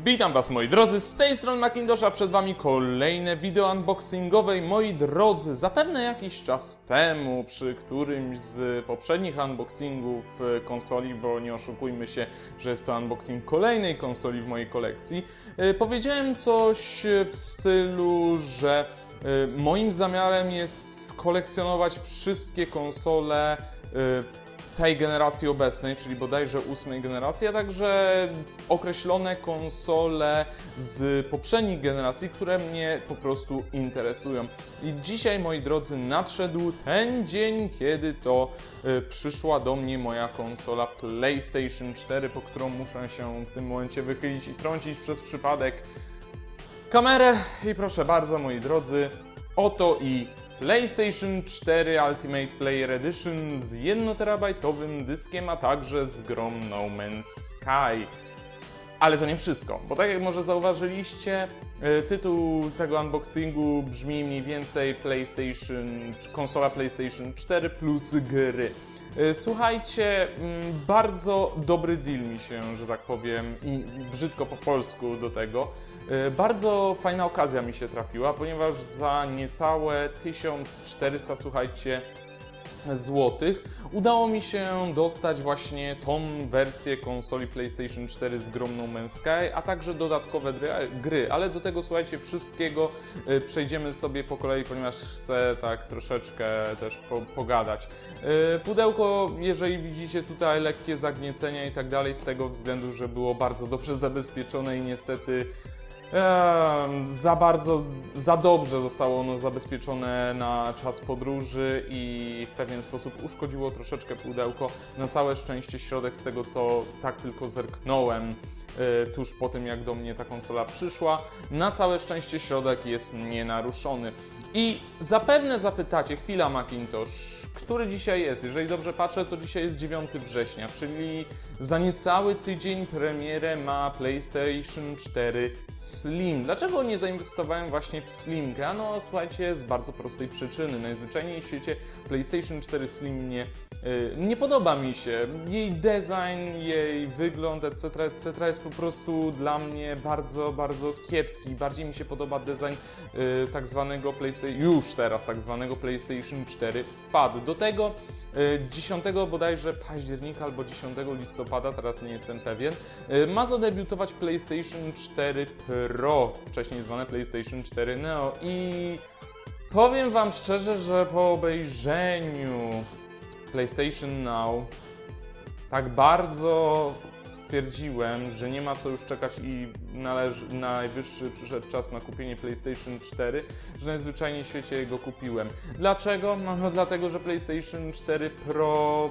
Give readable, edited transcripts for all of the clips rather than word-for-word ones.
Witam Was, moi drodzy, z tej strony Macintosha, przed Wami kolejne wideo unboxingowe. Moi drodzy, zapewne jakiś czas temu, przy którymś z poprzednich unboxingów konsoli, bo nie oszukujmy się, że jest to unboxing kolejnej konsoli w mojej kolekcji, powiedziałem coś w stylu, że moim zamiarem jest skolekcjonować wszystkie konsole tej generacji obecnej, czyli bodajże 8 generacji, a także określone konsole z poprzednich generacji, które mnie po prostu interesują. I dzisiaj, moi drodzy, nadszedł ten dzień, kiedy to przyszła do mnie moja konsola PlayStation 4, po którą muszę się w tym momencie wychylić i trącić przez przypadek kamerę. I proszę bardzo, moi drodzy, oto i PlayStation 4 Ultimate Player Edition z 1TB dyskiem, a także z grą No Man's Sky. Ale to nie wszystko, bo tak jak może zauważyliście, tytuł tego unboxingu brzmi mniej więcej konsola PlayStation 4 plus gry. Słuchajcie, bardzo dobry deal mi się, że tak powiem, i brzydko po polsku do tego. Bardzo fajna okazja mi się trafiła, ponieważ za niecałe 1400, słuchajcie, złotych udało mi się dostać właśnie tą wersję konsoli PlayStation 4 z grą No Man's Sky, a także dodatkowe gry, ale do tego, słuchajcie, wszystkiego przejdziemy sobie po kolei, ponieważ chcę tak troszeczkę też pogadać. Pudełko, jeżeli widzicie tutaj lekkie zagniecenia i tak dalej, z tego względu, że było bardzo dobrze zabezpieczone i niestety za dobrze zostało ono zabezpieczone na czas podróży i w pewien sposób uszkodziło troszeczkę pudełko. Na całe szczęście środek, z tego co tak tylko zerknąłem tuż po tym, jak do mnie ta konsola przyszła, na całe szczęście środek jest nienaruszony. I zapewne zapytacie, chwila Macintosh, który dzisiaj jest? Jeżeli dobrze patrzę, to dzisiaj jest 9 września, czyli za niecały tydzień premierę ma PlayStation 4 Slim. Dlaczego nie zainwestowałem właśnie w Slimkę? No słuchajcie, z bardzo prostej przyczyny. Najzwyczajniej w świecie PlayStation 4 Slim nie podoba mi się. Jej design, jej wygląd, etc. jest po prostu dla mnie bardzo, bardzo kiepski. Bardziej mi się podoba design tak zwanego PlayStation 4 Pad. Do tego 10 bodajże października albo 10 listopada, teraz nie jestem pewien, ma zadebiutować PlayStation 4 Pro, wcześniej zwane PlayStation 4 Neo, i powiem Wam szczerze, że po obejrzeniu PlayStation Now tak bardzo stwierdziłem, że nie ma co już czekać i najwyższy przyszedł czas na kupienie PlayStation 4, że najzwyczajniej w świecie go kupiłem. Dlaczego? No dlatego, że PlayStation 4 Pro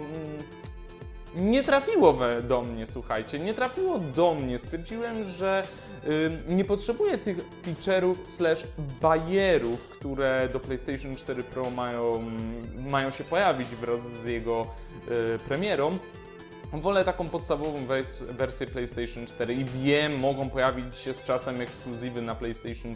nie trafiło do mnie, słuchajcie, nie trafiło do mnie. Stwierdziłem, że nie potrzebuję tych feature'ów / bajerów, które do PlayStation 4 Pro mają się pojawić wraz z jego premierą. Wolę taką podstawową wersję PlayStation 4 i wiem, mogą pojawić się z czasem ekskluzywy na PlayStation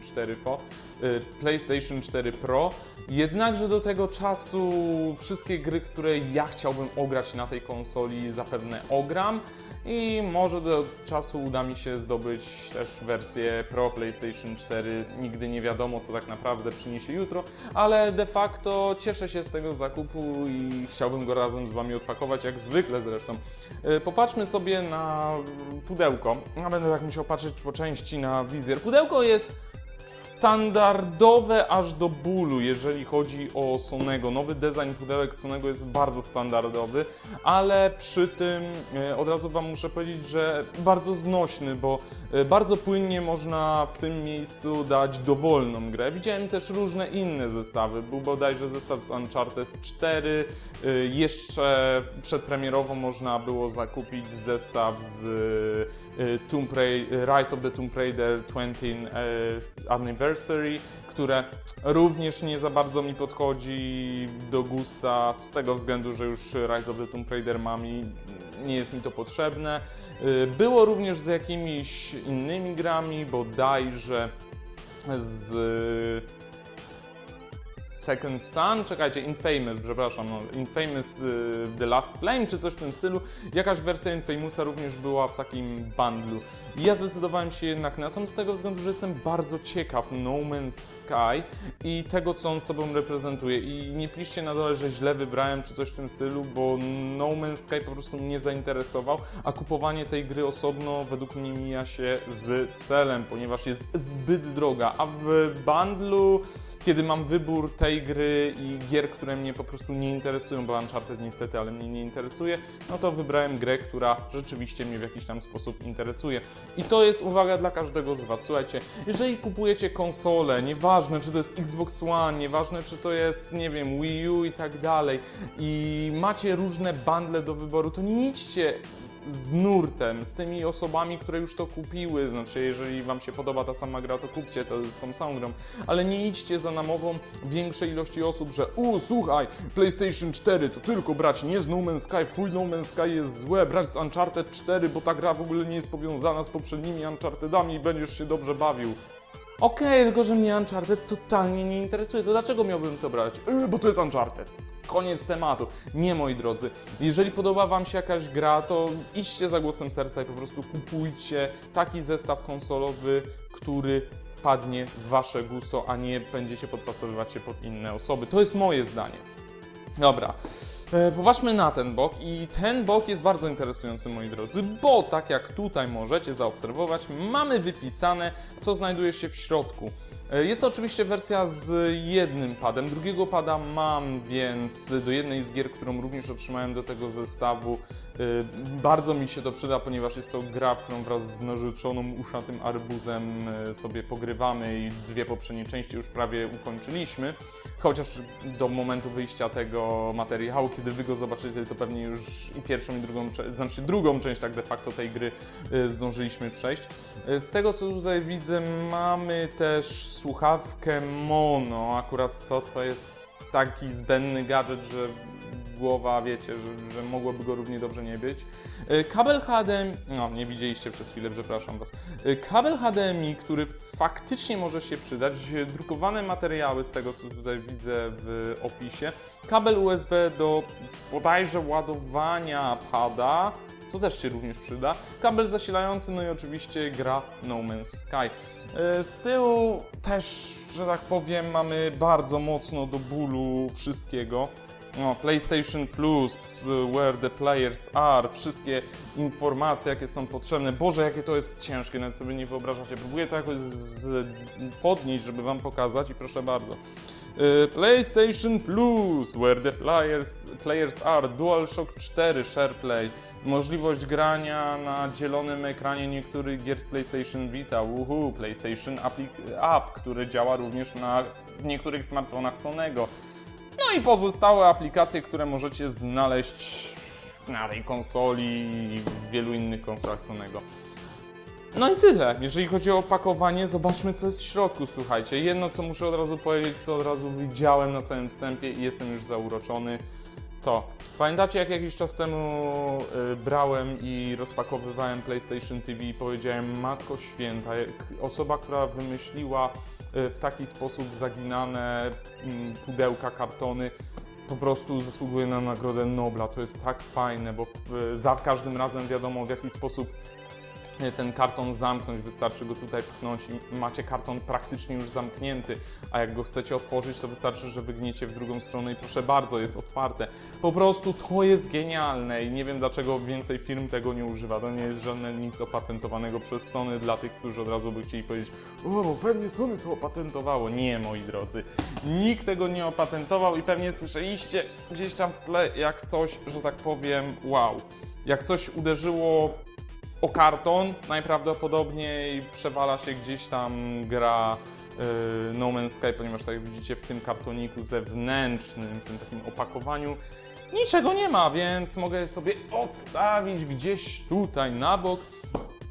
4 Pro, jednakże do tego czasu wszystkie gry, które ja chciałbym ograć na tej konsoli, zapewne ogram i może do czasu uda mi się zdobyć też wersję Pro PlayStation 4. Nigdy nie wiadomo, co tak naprawdę przyniesie jutro, ale de facto cieszę się z tego zakupu i chciałbym go razem z Wami odpakować, jak zwykle zresztą. Popatrzmy sobie na pudełko. Ja będę tak musiał patrzeć po części na wizjer. Pudełko jest standardowe aż do bólu, jeżeli chodzi o Sonego. Nowy design pudełek Sonego jest bardzo standardowy, ale przy tym od razu Wam muszę powiedzieć, że bardzo znośny, bo bardzo płynnie można w tym miejscu dać dowolną grę. Widziałem też różne inne zestawy. Był bodajże zestaw z Uncharted 4, jeszcze przedpremierowo można było zakupić zestaw z Rise of the Tomb Raider 20th Anniversary, które również nie za bardzo mi podchodzi do gusta, z tego względu, że już Rise of the Tomb Raider mam i nie jest mi to potrzebne. Było również z jakimiś innymi grami, bodajże z Second Son, czekajcie, Infamous, przepraszam, no, Infamous The Last Flame, czy coś w tym stylu. Jakaś wersja Infamousa również była w takim bundlu. I ja zdecydowałem się jednak na to z tego względu, że jestem bardzo ciekaw No Man's Sky i tego, co on sobą reprezentuje. I nie piszcie na dole, że źle wybrałem, czy coś w tym stylu, bo No Man's Sky po prostu mnie zainteresował, a kupowanie tej gry osobno według mnie mija się z celem, ponieważ jest zbyt droga, a w bundlu, kiedy mam wybór tej gry i gier, które mnie po prostu nie interesują, bo Uncharted niestety, ale mnie nie interesuje, no to wybrałem grę, która rzeczywiście mnie w jakiś tam sposób interesuje. I to jest uwaga dla każdego z Was. Słuchajcie, jeżeli kupujecie konsolę, nieważne czy to jest Xbox One, nieważne czy to jest, nie wiem, Wii U i tak dalej, i macie różne bundle do wyboru, to nie idźcie z nurtem, z tymi osobami, które już to kupiły, znaczy jeżeli Wam się podoba ta sama gra, to kupcie to z tą samą grą, ale nie idźcie za namową większej ilości osób, że słuchaj, PlayStation 4 to tylko brać nie z No Man's Sky, full No Man's Sky jest złe, brać z Uncharted 4, bo ta gra w ogóle nie jest powiązana z poprzednimi Unchartedami i będziesz się dobrze bawił. Okej, tylko że mnie Uncharted totalnie nie interesuje, to dlaczego miałbym to brać? Bo to jest Uncharted. Koniec tematu. Nie, moi drodzy. Jeżeli podoba Wam się jakaś gra, to idźcie za głosem serca i po prostu kupujcie taki zestaw konsolowy, który padnie w Wasze gusto, a nie będziecie podpasowywać się pod inne osoby. To jest moje zdanie. Dobra. Popatrzmy na ten bok i ten bok jest bardzo interesujący, moi drodzy, bo tak jak tutaj możecie zaobserwować, mamy wypisane, co znajduje się w środku. Jest to oczywiście wersja z jednym padem, drugiego pada mam, więc do jednej z gier, którą również otrzymałem do tego zestawu, bardzo mi się to przyda, ponieważ jest to gra, w którą wraz z narzeczoną uszatym arbuzem sobie pogrywamy i dwie poprzednie części już prawie ukończyliśmy. Chociaż do momentu wyjścia tego materiału, kiedy Wy go zobaczycie, to pewnie już i pierwszą i drugą, znaczy drugą część tak de facto tej gry zdążyliśmy przejść. Z tego co tutaj widzę, mamy też słuchawkę mono, akurat to jest taki zbędny gadżet, że głowa, wiecie, że mogłoby go równie dobrze nie być. Kabel HDMI, no nie widzieliście przez chwilę, przepraszam Was. Kabel HDMI, który faktycznie może się przydać, drukowane materiały z tego co tutaj widzę w opisie, kabel USB do bodajże ładowania pada, co też się również przyda, kabel zasilający, no i oczywiście gra No Man's Sky. Z tyłu też, że tak powiem, mamy bardzo mocno do bólu wszystkiego. No, PlayStation Plus, Where the Players Are, wszystkie informacje, jakie są potrzebne. Boże, jakie to jest ciężkie, nawet sobie nie wyobrażacie. Próbuję to jakoś podnieść, żeby Wam pokazać i proszę bardzo. PlayStation Plus, Where the Players Are, DualShock 4, SharePlay, możliwość grania na dzielonym ekranie niektórych gier z PlayStation Vita, PlayStation App, który działa również na niektórych smartfonach Sonego. No i pozostałe aplikacje, które możecie znaleźć na tej konsoli i w wielu innych konsolach Sonego. No i tyle. Jeżeli chodzi o opakowanie, zobaczmy co jest w środku, słuchajcie. Jedno co muszę od razu powiedzieć, co od razu widziałem na samym wstępie i jestem już zauroczony, to pamiętacie jak jakiś czas temu brałem i rozpakowywałem PlayStation TV i powiedziałem, Matko Święta, osoba, która wymyśliła w taki sposób zaginane pudełka, kartony, po prostu zasługuje na Nagrodę Nobla. To jest tak fajne, bo za każdym razem wiadomo w jaki sposób ten karton zamknąć, wystarczy go tutaj pchnąć i macie karton praktycznie już zamknięty, a jak go chcecie otworzyć, to wystarczy, że wygniecie w drugą stronę i proszę bardzo, jest otwarte. Po prostu to jest genialne i nie wiem dlaczego więcej firm tego nie używa. To nie jest żadne nic opatentowanego przez Sony dla tych, którzy od razu by chcieli powiedzieć, bo pewnie Sony to opatentowało. Nie, moi drodzy, nikt tego nie opatentował i pewnie słyszeliście gdzieś tam w tle jak coś, że tak powiem, wow, jak coś uderzyło o karton, najprawdopodobniej przewala się gdzieś tam gra No Man's Sky, ponieważ tak jak widzicie w tym kartoniku zewnętrznym, w tym takim opakowaniu niczego nie ma, więc mogę sobie odstawić gdzieś tutaj na bok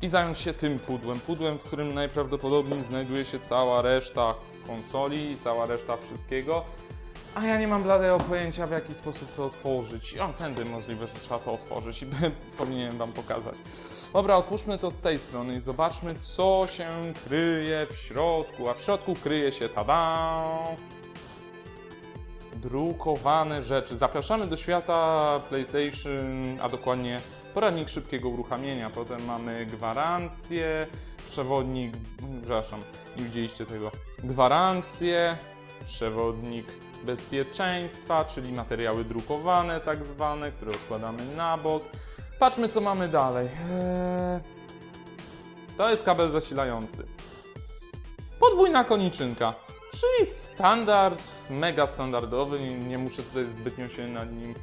i zająć się tym pudłem, w którym najprawdopodobniej znajduje się cała reszta konsoli, cała reszta wszystkiego. A ja nie mam bladego pojęcia, w jaki sposób to otworzyć. Tędy możliwe, że trzeba to otworzyć i powinienem Wam pokazać. Dobra, otwórzmy to z tej strony i zobaczmy, co się kryje w środku. A w środku kryje się, tada! drukowane rzeczy. Zapraszamy do świata PlayStation, a dokładnie poradnik szybkiego uruchamienia. Potem mamy gwarancję, przewodnik, przepraszam, nie widzieliście tego. Gwarancję, przewodnik bezpieczeństwa, czyli materiały drukowane tak zwane, które odkładamy na bok. Patrzmy, co mamy dalej. To jest kabel zasilający. Podwójna koniczynka, czyli standard, mega standardowy, nie muszę tutaj zbytnio się nad nim,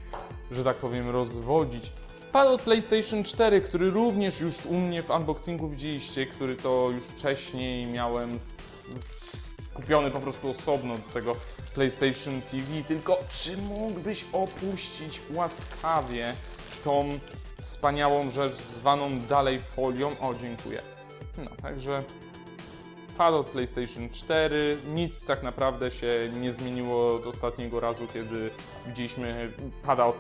że tak powiem, rozwodzić. Pad od PlayStation 4, który również już u mnie w unboxingu widzieliście, który to już wcześniej miałem kupiony po prostu osobno do tego PlayStation TV, tylko czy mógłbyś opuścić łaskawie tą wspaniałą rzecz zwaną dalej folią? O, dziękuję. No, także pad od PlayStation 4, nic tak naprawdę się nie zmieniło od ostatniego razu, kiedy widzieliśmy pada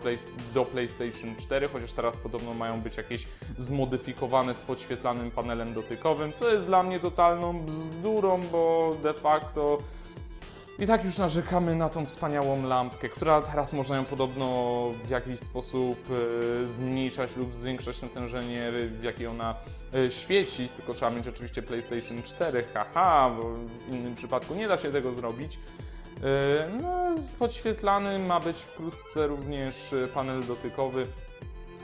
do PlayStation 4, chociaż teraz podobno mają być jakieś zmodyfikowane z podświetlanym panelem dotykowym, co jest dla mnie totalną bzdurą, bo de facto i tak już narzekamy na tą wspaniałą lampkę, która teraz można ją podobno w jakiś sposób zmniejszać lub zwiększać natężenie, w jakiej ona świeci, tylko trzeba mieć oczywiście PlayStation 4, haha, bo w innym przypadku nie da się tego zrobić. No, podświetlany ma być wkrótce również panel dotykowy,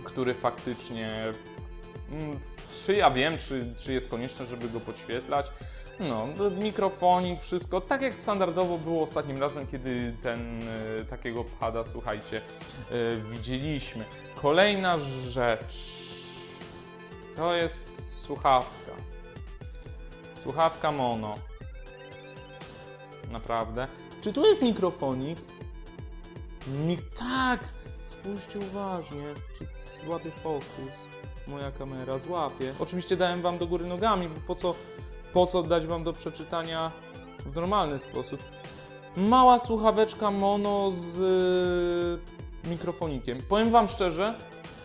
który faktycznie, czy ja wiem, czy jest konieczne, żeby go podświetlać. No, mikrofonik, wszystko tak jak standardowo było ostatnim razem, kiedy takiego pada, słuchajcie, widzieliśmy. Kolejna rzecz to jest słuchawka. Słuchawka mono. Naprawdę. Czy tu jest mikrofonik? Tak! Spójrzcie uważnie, czy złapie fokus. Moja kamera złapie. Oczywiście dałem wam do góry nogami, bo po co dać wam do przeczytania w normalny sposób. Mała słuchaweczka mono z mikrofonikiem. Powiem wam szczerze,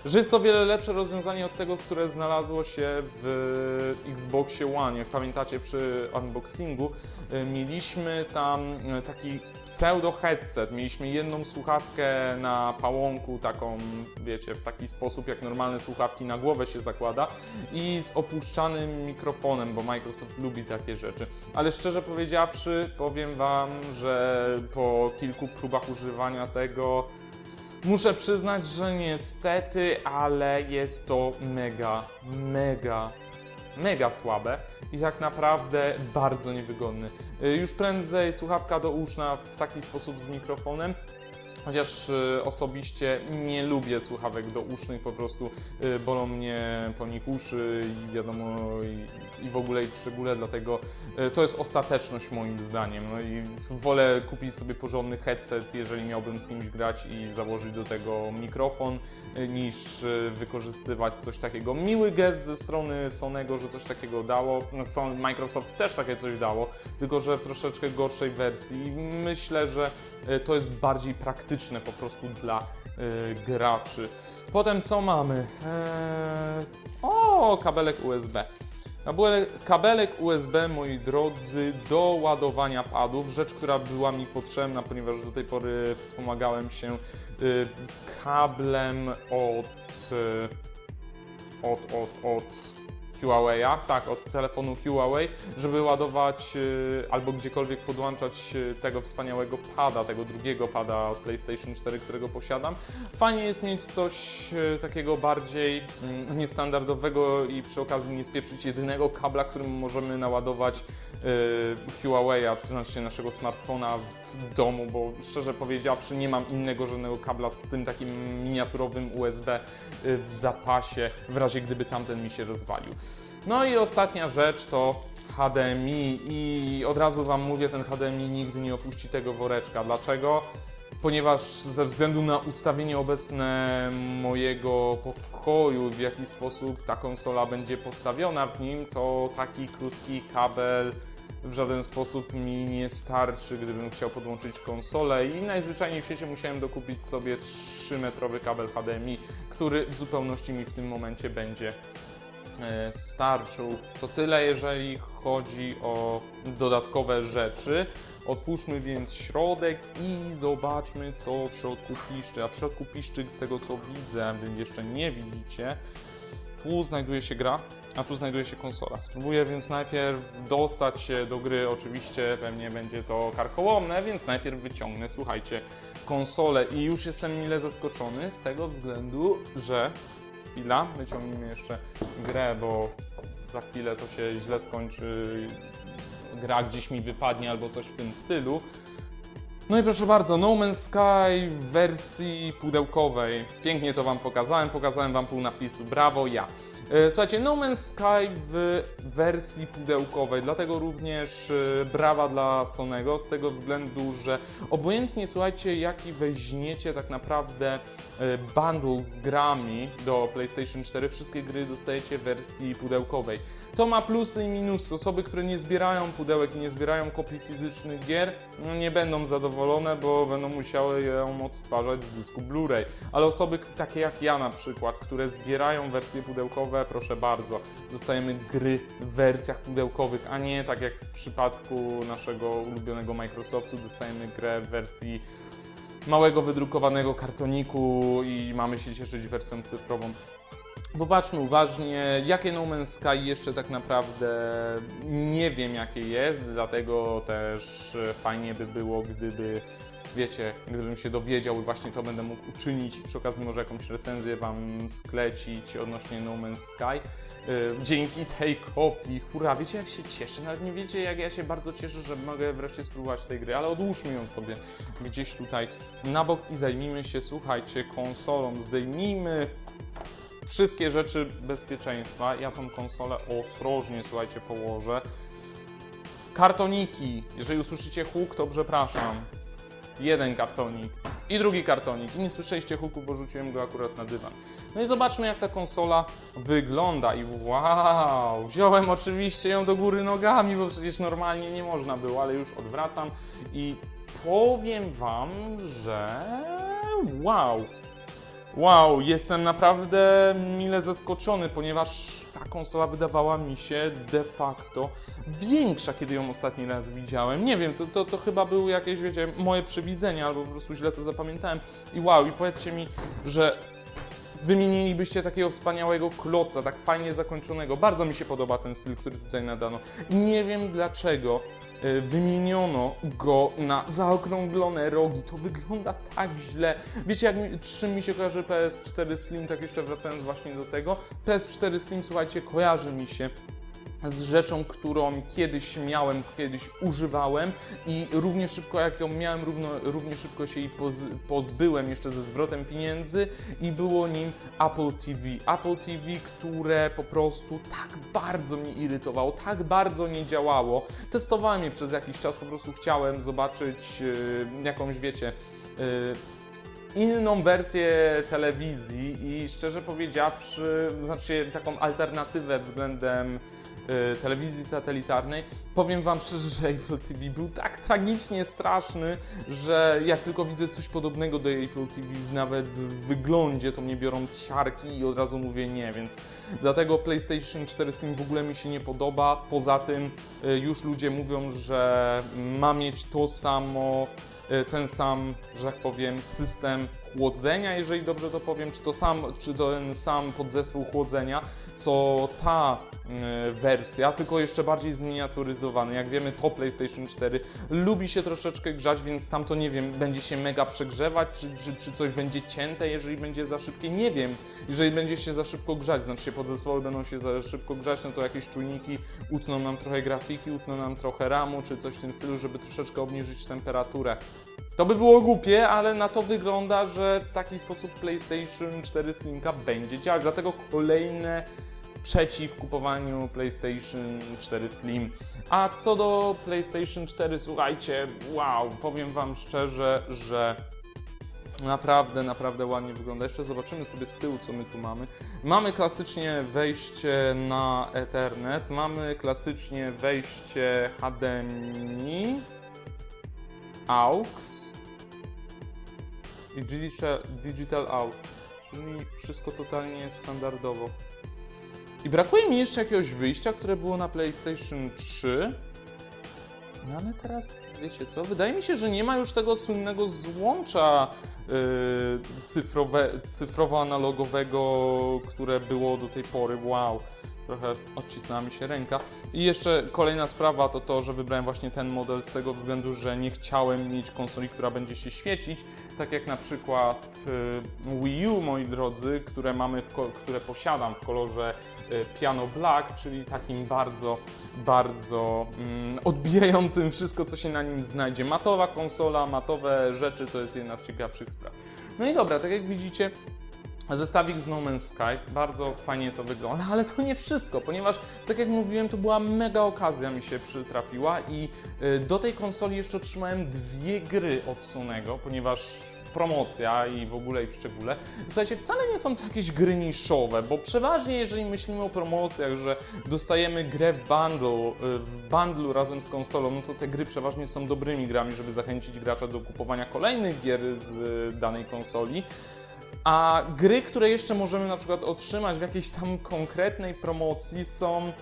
że jest to wiele lepsze rozwiązanie od tego, które znalazło się w Xboxie One. Jak pamiętacie, przy unboxingu mieliśmy tam taki pseudo headset. Mieliśmy jedną słuchawkę na pałąku, taką, wiecie, w taki sposób, jak normalne słuchawki na głowę się zakłada, i z opuszczanym mikrofonem, bo Microsoft lubi takie rzeczy. Ale szczerze powiedziawszy, powiem wam, że po kilku próbach używania tego muszę przyznać, że niestety, ale jest to mega słabe i tak naprawdę bardzo niewygodny. Już prędzej słuchawka do uszna w taki sposób z mikrofonem, chociaż osobiście nie lubię słuchawek dousznych, po prostu bolą mnie po nich uszy i wiadomo, i w ogóle i w szczególe, dlatego to jest ostateczność moim zdaniem. No i wolę kupić sobie porządny headset, jeżeli miałbym z kimś grać i założyć do tego mikrofon, niż wykorzystywać coś takiego. Miły gest ze strony Sonego, że coś takiego dało. Microsoft też takie coś dało, tylko że w troszeczkę gorszej wersji. Myślę, że to jest bardziej praktyczne po prostu dla graczy. Potem co mamy? Kabelek USB. Kabelek USB, moi drodzy, do ładowania padów. Rzecz, która była mi potrzebna, ponieważ do tej pory wspomagałem się kablem od Huawei'a, tak, od telefonu Huawei, żeby ładować albo gdziekolwiek podłączać tego wspaniałego pada, tego drugiego pada od PlayStation 4, którego posiadam. Fajnie jest mieć coś takiego bardziej niestandardowego i przy okazji nie spieprzyć jedynego kabla, którym możemy naładować Huawei'a, to znaczy naszego smartfona w domu, bo szczerze powiedziawszy nie mam innego żadnego kabla z tym takim miniaturowym USB w zapasie, w razie gdyby tamten mi się rozwalił. No i ostatnia rzecz to HDMI i od razu wam mówię, ten HDMI nigdy nie opuści tego woreczka. Dlaczego? Ponieważ ze względu na ustawienie obecne mojego pokoju, w jaki sposób ta konsola będzie postawiona w nim, to taki krótki kabel w żaden sposób mi nie starczy, gdybym chciał podłączyć konsolę, i najzwyczajniej w świecie musiałem dokupić sobie 3-metrowy kabel HDMI, który w zupełności mi w tym momencie będzie starczył. To tyle, jeżeli chodzi o dodatkowe rzeczy. Otwórzmy więc środek i zobaczmy, co w środku piszczy. A w środku piszczy, z tego co widzę, wy jeszcze nie widzicie, tu znajduje się gra, a tu znajduje się konsola. Spróbuję więc najpierw dostać się do gry, oczywiście pewnie będzie to karkołomne, więc najpierw wyciągnę, słuchajcie, konsolę i już jestem mile zaskoczony z tego względu, że chwila, wyciągnijmy jeszcze grę, bo za chwilę to się źle skończy, gra gdzieś mi wypadnie albo coś w tym stylu. No i proszę bardzo, No Man's Sky w wersji pudełkowej. Pięknie to wam pokazałem wam pół napisu, brawo ja. Słuchajcie, No Man's Sky w wersji pudełkowej, dlatego również brawa dla Sonego, z tego względu, że obojętnie, słuchajcie, jaki weźmiecie tak naprawdę bundle z grami do PlayStation 4, wszystkie gry dostajecie w wersji pudełkowej. To ma plusy i minusy. Osoby, które nie zbierają pudełek i nie zbierają kopii fizycznych gier, no nie będą zadowolone, bo będą musiały ją odtwarzać z dysku Blu-ray. Ale osoby takie jak ja na przykład, które zbierają wersje pudełkowe, proszę bardzo, dostajemy gry w wersjach pudełkowych, a nie tak jak w przypadku naszego ulubionego Microsoftu, dostajemy grę w wersji małego wydrukowanego kartoniku i mamy się cieszyć wersją cyfrową. Popatrzmy uważnie, jakie No Man's Sky jeszcze tak naprawdę nie wiem jakie jest, dlatego też fajnie by było, gdyby, wiecie, gdybym się dowiedział i właśnie to będę mógł uczynić i przy okazji może jakąś recenzję wam sklecić odnośnie No Man's Sky. Dzięki tej kopii, hurra, wiecie jak się cieszę, nawet nie wiecie jak ja się bardzo cieszę, że mogę wreszcie spróbować tej gry, ale odłóżmy ją sobie gdzieś tutaj na bok i zajmijmy się, słuchajcie, konsolą, zdejmijmy wszystkie rzeczy bezpieczeństwa. Ja tą konsolę ostrożnie, słuchajcie, położę. Kartoniki. Jeżeli usłyszycie huk, to przepraszam. Jeden kartonik i drugi kartonik. I nie słyszeliście huku, bo rzuciłem go akurat na dywan. No i zobaczmy, jak ta konsola wygląda. I wow! Wziąłem oczywiście ją do góry nogami, bo przecież normalnie nie można było, ale już odwracam. I powiem wam, że wow! Wow, jestem naprawdę mile zaskoczony, ponieważ ta konsola wydawała mi się de facto większa, kiedy ją ostatni raz widziałem. Nie wiem, to chyba były jakieś, wiecie, moje przewidzenia, albo po prostu źle to zapamiętałem. I wow, i powiedzcie mi, że wymienilibyście takiego wspaniałego kloca, tak fajnie zakończonego. Bardzo mi się podoba ten styl, który tutaj nadano. I nie wiem dlaczego wymieniono go na zaokrąglone rogi. To wygląda tak źle. Wiecie, z czym mi się kojarzy PS4 Slim, tak jeszcze wracając właśnie do tego. PS4 Slim, słuchajcie, kojarzy mi się z rzeczą, którą kiedyś miałem, kiedyś używałem i równie szybko jak ją miałem, równie szybko się jej pozbyłem jeszcze ze zwrotem pieniędzy i było nim Apple TV. Apple TV, które po prostu tak bardzo mnie irytowało, tak bardzo nie działało. Testowałem je przez jakiś czas, po prostu chciałem zobaczyć jakąś, wiecie, inną wersję telewizji i szczerze powiedziawszy, znaczy taką alternatywę względem telewizji satelitarnej. Powiem wam szczerze, że Apple TV był tak tragicznie straszny, że jak tylko widzę coś podobnego do Apple TV, nawet w wyglądzie, to mnie biorą ciarki i od razu mówię nie, więc dlatego PlayStation 4 Slim w ogóle mi się nie podoba. Poza tym już ludzie mówią, że ma mieć to samo, ten sam, że tak powiem, system chłodzenia, jeżeli dobrze to powiem, czy to ten sam podzespół chłodzenia, co ta wersja, tylko jeszcze bardziej zminiaturyzowany. Jak wiemy, to PlayStation 4 lubi się troszeczkę grzać, więc tam to nie wiem, będzie się mega przegrzewać, czy coś będzie cięte, jeżeli będzie za szybkie, nie wiem. Jeżeli będzie się za szybko grzać, znaczy się podzespoły będą się za szybko grzać, no to jakieś czujniki utną nam trochę grafiki, utną nam trochę RAMu, czy coś w tym stylu, żeby troszeczkę obniżyć temperaturę. To by było głupie, ale na to wygląda, że w taki sposób PlayStation 4 Slimka będzie działać. Dlatego kolejne przeciw kupowaniu PlayStation 4 Slim. A co do PlayStation 4, słuchajcie, wow, powiem wam szczerze, że naprawdę ładnie wygląda. Jeszcze zobaczymy sobie z tyłu, co my tu mamy. Mamy klasycznie wejście na Ethernet, mamy klasycznie wejście HDMI, AUX i Digital Out, czyli wszystko totalnie standardowo. I brakuje mi jeszcze jakiegoś wyjścia, które było na PlayStation 3. No ale teraz, wiecie co, wydaje mi się, że nie ma już tego słynnego złącza cyfrowo-analogowego, które było do tej pory. Wow, trochę odcisnęła mi się ręka. I jeszcze kolejna sprawa to to, że wybrałem właśnie ten model z tego względu, że nie chciałem mieć konsoli, która będzie się świecić, tak jak na przykład Wii U, moi drodzy, które posiadam w kolorze Piano Black, czyli takim bardzo odbijającym wszystko, co się na nim znajdzie. Matowa konsola, matowe rzeczy to jest jedna z ciekawszych spraw. No i dobra, tak jak widzicie, zestawik z No Man's Sky, bardzo fajnie to wygląda, ale to nie wszystko, ponieważ tak jak mówiłem, to była mega okazja mi się przytrafiła i do tej konsoli jeszcze otrzymałem 2 gry od Sonego, ponieważ promocja i w ogóle i w szczególe. Słuchajcie, wcale nie są to jakieś gry niszowe, bo przeważnie jeżeli myślimy o promocjach, że dostajemy grę w bundlu razem z konsolą, no to te gry przeważnie są dobrymi grami, żeby zachęcić gracza do kupowania kolejnych gier z danej konsoli. A gry, które jeszcze możemy na przykład otrzymać w jakiejś tam konkretnej promocji są,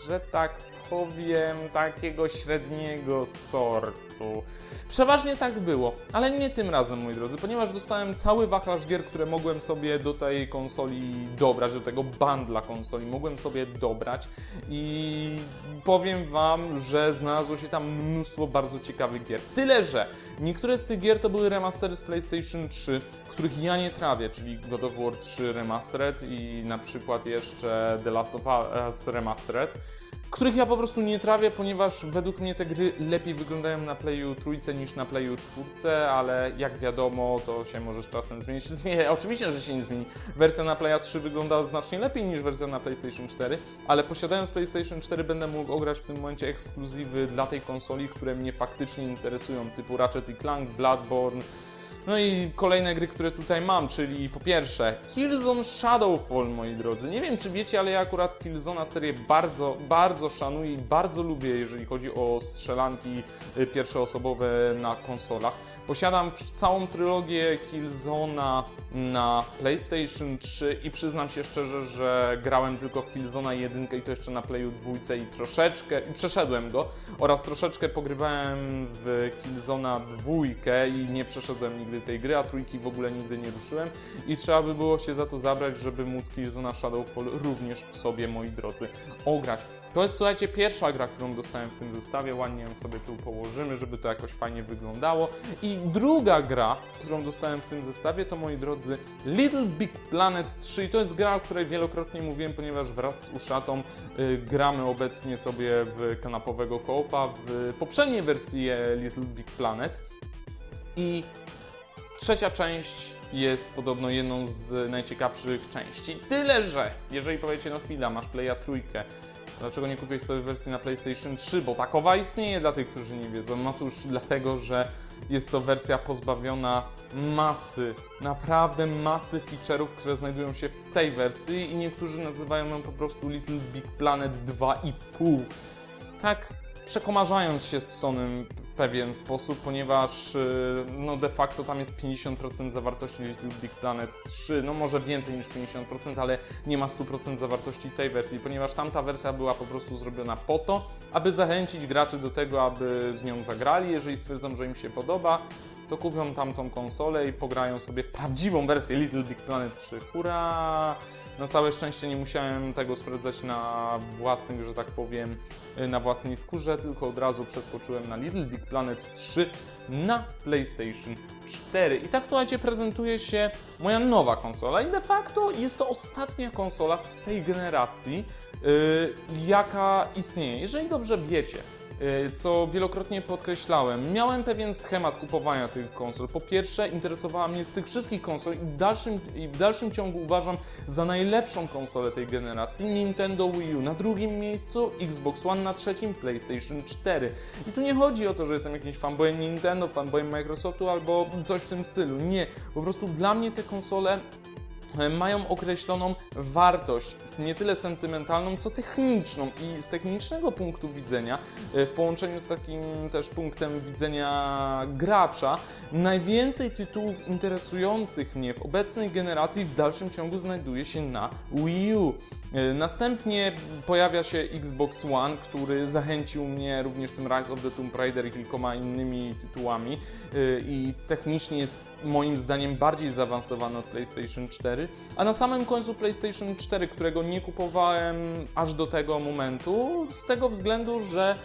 że tak powiem, takiego średniego sortu. Przeważnie tak było, ale nie tym razem, moi drodzy, ponieważ dostałem cały wachlarz gier, które mogłem sobie do tej konsoli dobrać, do tego bundla konsoli mogłem sobie dobrać i powiem Wam, że znalazło się tam mnóstwo bardzo ciekawych gier. Tyle, że niektóre z tych gier to były remastery z PlayStation 3, których ja nie trawię, czyli God of War 3 Remastered i na przykład jeszcze The Last of Us Remastered, których ja po prostu nie trawię, ponieważ według mnie te gry lepiej wyglądają na Playu trójce niż na Playu 4, ale jak wiadomo, to się może z czasem zmienić. Oczywiście, że się nie zmieni. Wersja na Playa 3 wygląda znacznie lepiej niż wersja na PlayStation 4, ale posiadając PlayStation 4 będę mógł ograć w tym momencie ekskluzywy dla tej konsoli, które mnie faktycznie interesują, typu Ratchet & Clank, Bloodborne. No i kolejne gry, które tutaj mam, czyli po pierwsze Killzone Shadowfall, moi drodzy. Nie wiem, czy wiecie, ale ja akurat Killzone'a serię bardzo szanuję i bardzo lubię, jeżeli chodzi o strzelanki pierwszoosobowe na konsolach. Posiadam całą trylogię Killzone'a na PlayStation 3 i przyznam się szczerze, że grałem tylko w Killzone'a 1 i to jeszcze na Playu 2 i przeszedłem go oraz troszeczkę pogrywałem w Killzone'a 2 i nie przeszedłem nigdy tej gry, a trójki w ogóle nigdy nie ruszyłem i trzeba by było się za to zabrać, żeby móc Killzone'a Shadowfall również sobie, moi drodzy, ograć. To jest, słuchajcie, pierwsza gra, którą dostałem w tym zestawie, ładnie ją sobie tu położymy, żeby to jakoś fajnie wyglądało. I druga gra, którą dostałem w tym zestawie, to, moi drodzy, Little Big Planet 3 i to jest gra, o której wielokrotnie mówiłem, ponieważ wraz z Uszatą gramy obecnie sobie w kanapowego co-opa w poprzedniej wersji Little Big Planet i trzecia część jest podobno jedną z najciekawszych części. Tyle, że jeżeli powiecie, no chwila, masz Playa trójkę, dlaczego nie kupiłeś sobie wersji na PlayStation 3? Bo takowa istnieje dla tych, którzy nie wiedzą. No to już dlatego, że jest to wersja pozbawiona naprawdę masy feature'ów, które znajdują się w tej wersji i niektórzy nazywają ją po prostu Little Big Planet 2,5. Tak, przekomarzając się z Sonym w pewien sposób, ponieważ no de facto tam jest 50% zawartości Little Big Planet 3, no może więcej niż 50%, ale nie ma 100% zawartości tej wersji, ponieważ tamta wersja była po prostu zrobiona po to, aby zachęcić graczy do tego, aby w nią zagrali. Jeżeli stwierdzą, że im się podoba, to kupią tamtą konsolę i pograją sobie w prawdziwą wersję Little Big Planet 3. Hurra! Na całe szczęście nie musiałem tego sprawdzać na własnych, że tak powiem, na własnej skórze, tylko od razu przeskoczyłem na Little Big Planet 3 na PlayStation 4. I tak, słuchajcie, prezentuje się moja nowa konsola i de facto jest to ostatnia konsola z tej generacji, jaka istnieje. Jeżeli dobrze wiecie, co wielokrotnie podkreślałem, miałem pewien schemat kupowania tych konsol. Po pierwsze, interesowała mnie z tych wszystkich konsol i w dalszym ciągu uważam za najlepszą konsolę tej generacji Nintendo Wii U. Na drugim miejscu Xbox One, na trzecim PlayStation 4. I tu nie chodzi o to, że jestem jakimś fanboyem Nintendo, fanboyem Microsoftu albo coś w tym stylu. Nie, po prostu dla mnie te konsole mają określoną wartość, nie tyle sentymentalną, co techniczną i z technicznego punktu widzenia, w połączeniu z takim też punktem widzenia gracza, najwięcej tytułów interesujących mnie w obecnej generacji w dalszym ciągu znajduje się na Wii U. Następnie pojawia się Xbox One, który zachęcił mnie również tym Rise of the Tomb Raider i kilkoma innymi tytułami i technicznie jest moim zdaniem bardziej zaawansowany od PlayStation 4, a na samym końcu PlayStation 4, którego nie kupowałem aż do tego momentu, z tego względu, że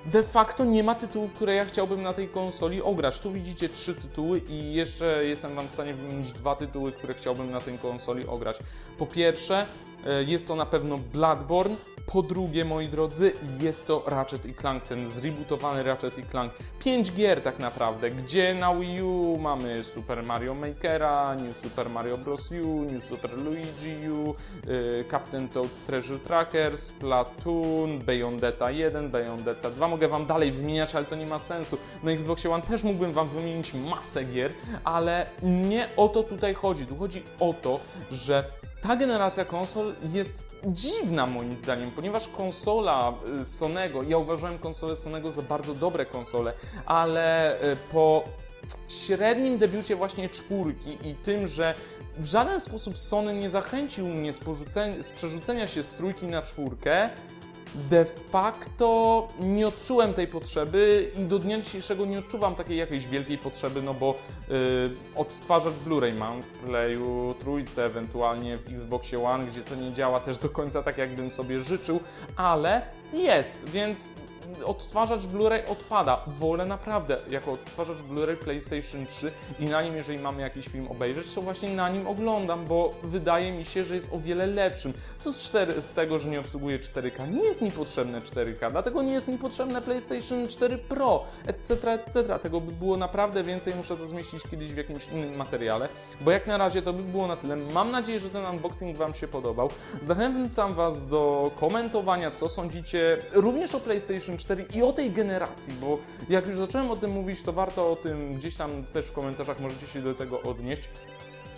de facto nie ma tytułów, które ja chciałbym na tej konsoli ograć. Tu widzicie 3 tytuły i jeszcze jestem Wam w stanie wymienić 2 tytuły, które chciałbym na tej konsoli ograć. Po pierwsze, jest to na pewno Bloodborne. Po drugie, moi drodzy, jest to Ratchet & Clank, ten zrebootowany Ratchet & Clank. 5 gier tak naprawdę, gdzie na Wii U mamy Super Mario Makera, New Super Mario Bros. U, New Super Luigi U, Captain Toad Treasure Tracker, Splatoon, Bayonetta 1, Bayonetta 2. Mogę Wam dalej wymieniać, ale to nie ma sensu. Na Xboxie One też mógłbym Wam wymienić masę gier, ale nie o to tutaj chodzi. Tu chodzi o to, że ta generacja konsol jest dziwna moim zdaniem, ponieważ konsola Sonego, ja uważałem konsolę Sonego za bardzo dobre konsole, ale po średnim debiucie właśnie czwórki i tym, że w żaden sposób Sony nie zachęcił mnie z przerzucenia się z trójki na czwórkę, de facto nie odczułem tej potrzeby i do dnia dzisiejszego nie odczuwam takiej jakiejś wielkiej potrzeby, no bo odtwarzacz Blu-ray mam w Playu trójce, ewentualnie w Xboxie One, gdzie to nie działa też do końca tak, jakbym sobie życzył, ale jest, więc odtwarzacz Blu-ray odpada. Wolę naprawdę jako odtwarzacz Blu-ray PlayStation 3 i na nim, jeżeli mamy jakiś film obejrzeć, to właśnie na nim oglądam, bo wydaje mi się, że jest o wiele lepszym. Co z tego, że nie obsługuje 4K? Nie jest mi potrzebne 4K, dlatego nie jest mi potrzebne PlayStation 4 Pro, etc., etc. Tego by było naprawdę więcej, muszę to zmieścić kiedyś w jakimś innym materiale, bo jak na razie to by było na tyle. Mam nadzieję, że ten unboxing Wam się podobał. Zachęcam Was do komentowania, co sądzicie również o PlayStation 4 i o tej generacji, bo jak już zacząłem o tym mówić, to warto o tym gdzieś tam też w komentarzach możecie się do tego odnieść.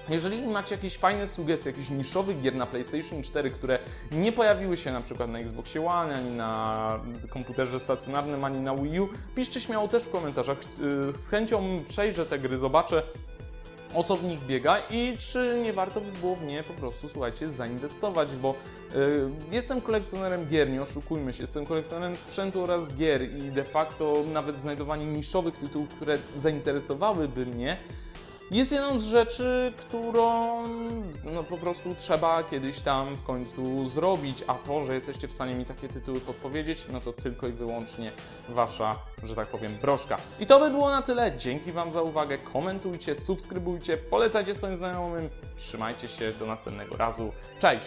Jeżeli macie jakieś fajne sugestie, jakichś niszowych gier na PlayStation 4, które nie pojawiły się na przykład na Xboxie One, ani na komputerze stacjonarnym, ani na Wii U, piszcie śmiało też w komentarzach. Z chęcią przejrzę te gry, zobaczę, o co w nich biega i czy nie warto by było w nie po prostu, słuchajcie, zainwestować, bo jestem kolekcjonerem gier, nie oszukujmy się, jestem kolekcjonerem sprzętu oraz gier i de facto nawet znajdowanie niszowych tytułów, które zainteresowałyby mnie, jest jedną z rzeczy, którą no, po prostu trzeba kiedyś tam w końcu zrobić, a to, że jesteście w stanie mi takie tytuły podpowiedzieć, no to tylko i wyłącznie Wasza, że tak powiem, broszka. I to by było na tyle. Dzięki Wam za uwagę. Komentujcie, subskrybujcie, polecajcie swoim znajomym. Trzymajcie się, do następnego razu. Cześć!